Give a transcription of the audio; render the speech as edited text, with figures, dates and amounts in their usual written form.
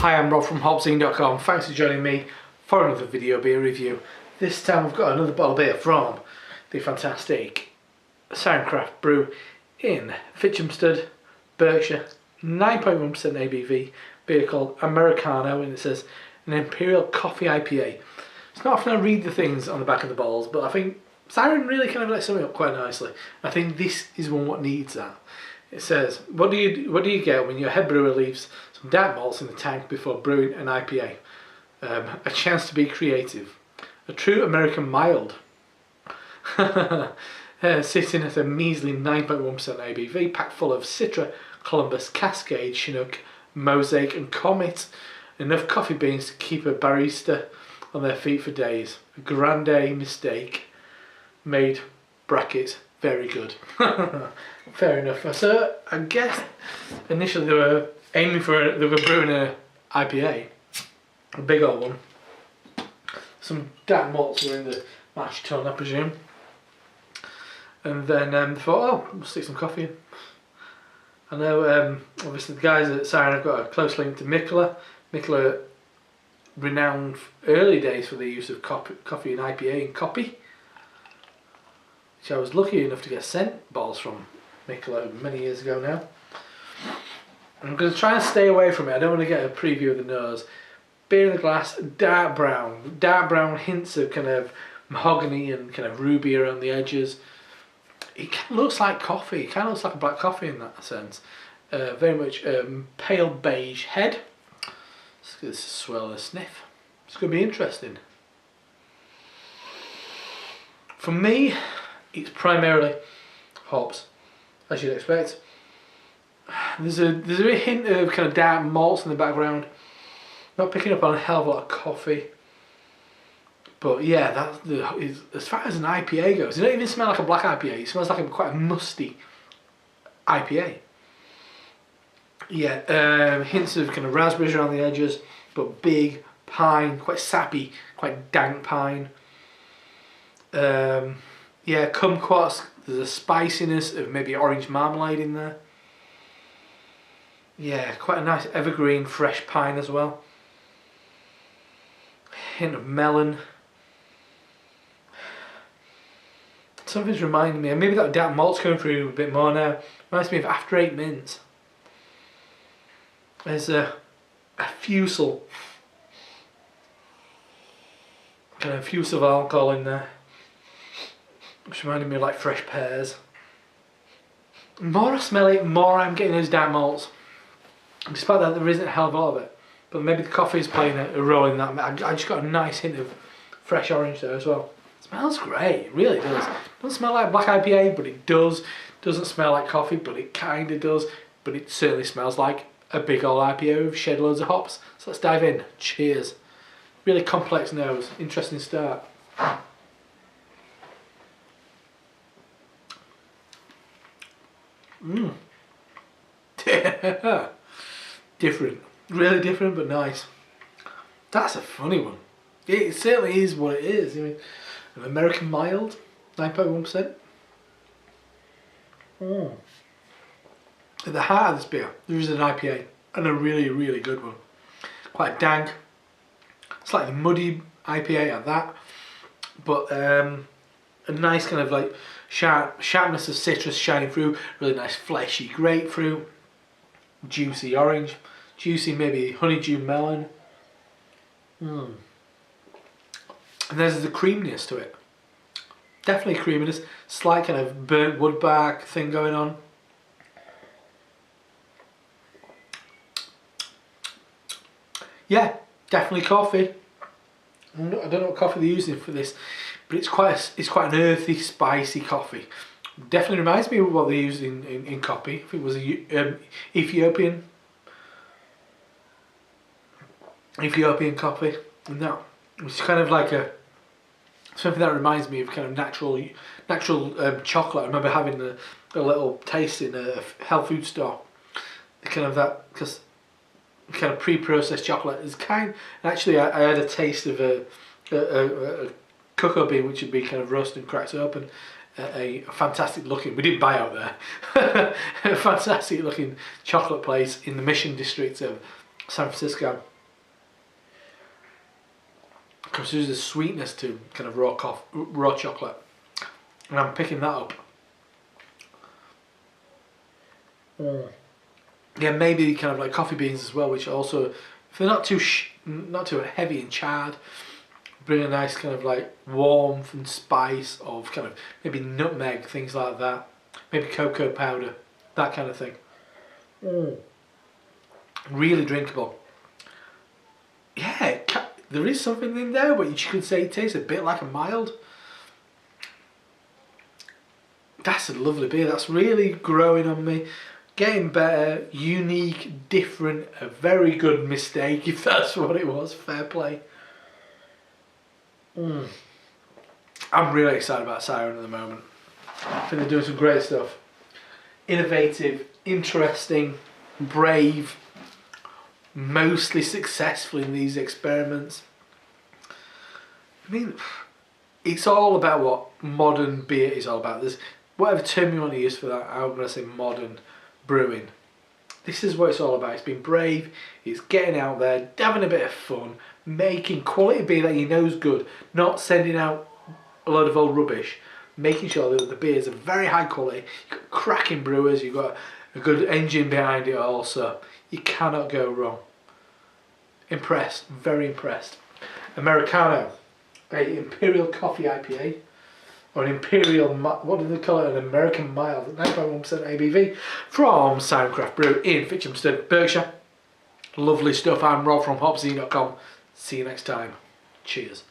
Hi, I'm Rob from HopZine.com. Thanks for joining me for another video beer review. This time we've got another bottle of beer from the fantastic Siren Brew in Fitchamstead, Berkshire. 9.1% ABV beer called Americano, and it says an Imperial Coffee IPA. It's not often I read the things on the back of the bottles, but I think Siren really kind of lets something up quite nicely. I think this is one what needs that. It says, what do you get when your head brewer leaves some dark malts in the tank before brewing an IPA? A chance to be creative. A true American mild. Sitting at a measly 9.1% ABV, packed full of Citra, Columbus, Cascade, Chinook, Mosaic and Comet. Enough coffee beans to keep a barista on their feet for days. A grande mistake made, brackets, very good. Fair enough. So I guess initially they were brewing an IPA, a big old one. Some dark malts were in the mash tun, I presume. And then they thought, oh, we'll stick some coffee in. I know obviously the guys at Siren have got a close link to Mikkeller. Mikkeller renowned early days for the use of coffee and IPA and copy. Which I was lucky enough to get sent bottles from Mikkeller many years ago now. I'm going to try and stay away from it. I don't want to get a preview of the nose. Beer in the glass, dark brown hints of kind of mahogany and kind of ruby around the edges. It kind of looks like coffee. It kind of looks like a black coffee in that sense. Very much pale beige head. Let's give this a swirl and a sniff. It's going to be interesting. For me, it's primarily hops, as you'd expect. There's a hint of kind of dark malts in the background. Not picking up on a hell of a lot of coffee. But yeah, as far as an IPA goes, it doesn't even smell like a black IPA. It smells like quite a musty IPA. Yeah, hints of kind of raspberries around the edges, but big pine, quite sappy, quite dank pine. Yeah, kumquats. There's a spiciness of maybe orange marmalade in there. Yeah, quite a nice evergreen fresh pine as well. Hint of melon. Something's reminding me, and maybe that dark malt's coming through a bit more now. Reminds me of After 8 Mints. There's a fusel. Kind of fuse of alcohol in there. Which reminded me of like fresh pears. The more I smell it, more I'm getting those dark malts. Despite that, there isn't a hell of a lot of it. But maybe the coffee is playing a role in that. I just got a nice hint of fresh orange there as well. It smells great, it really does. It doesn't smell like black IPA, but it does. Doesn't smell like coffee, but it kind of does. But it certainly smells like a big old IPA with shed loads of hops. So let's dive in. Cheers. Really complex nose. Interesting start. Mmm. Different. Really different, but nice. That's a funny one. It certainly is what it is. I mean, an American mild, 9.1%. At the heart of this beer, there is an IPA, and a really, really good one. Quite dank, slightly muddy IPA at that, but a nice kind of like sharpness of citrus shining through. Really nice fleshy grapefruit, juicy orange, juicy maybe honeydew melon. And there's the creaminess to it. Definitely creaminess, slight kind of burnt wood bark thing going on. Yeah, definitely coffee. I don't know what coffee they're using for this, but it's quite an earthy, spicy coffee. Definitely reminds me of what they use in coffee. If it was a Ethiopian coffee, and that it's kind of like something that reminds me of kind of natural chocolate. I remember having a little taste in a health food store. Kind of that, because kind of pre-processed chocolate is actually I had a taste of a cocoa bean which had been kind of roasted and cracked open. A fantastic looking, we didn't buy out there, a fantastic looking chocolate place in the Mission District of San Francisco. because there's a sweetness to kind of raw chocolate, and I'm picking that up. Yeah, maybe kind of like coffee beans as well, which also, if they're not too heavy and charred, bring a nice kind of like warmth and spice of kind of maybe nutmeg, things like that, maybe cocoa powder, that kind of thing. Really drinkable. Yeah, there is something in there, but you could say it tastes a bit like a mild. That's a lovely beer. That's really growing on me. Getting better, unique, different, a very good mistake, if that's what it was. Fair play. I'm really excited about Siren at the moment. I think they're doing some great stuff. Innovative, interesting, brave, mostly successful in these experiments. I mean, it's all about what modern beer is all about. There's whatever term you want to use for that. I'm going to say modern brewing. This is what it's all about. It's being brave, it's getting out there, having a bit of fun, making quality beer that you know is good, not sending out a load of old rubbish, making sure that the beers are very high quality. You've got cracking brewers, you've got a good engine behind it also. You cannot go wrong. Impressed, very impressed. Americano, a Imperial Coffee IPA. Or an Imperial, what do they call it? An American mild, 9.1% ABV from Siren Craft Brew in Fitchamsted, Berkshire. Lovely stuff. I'm Rob from HopZine.com. See you next time. Cheers.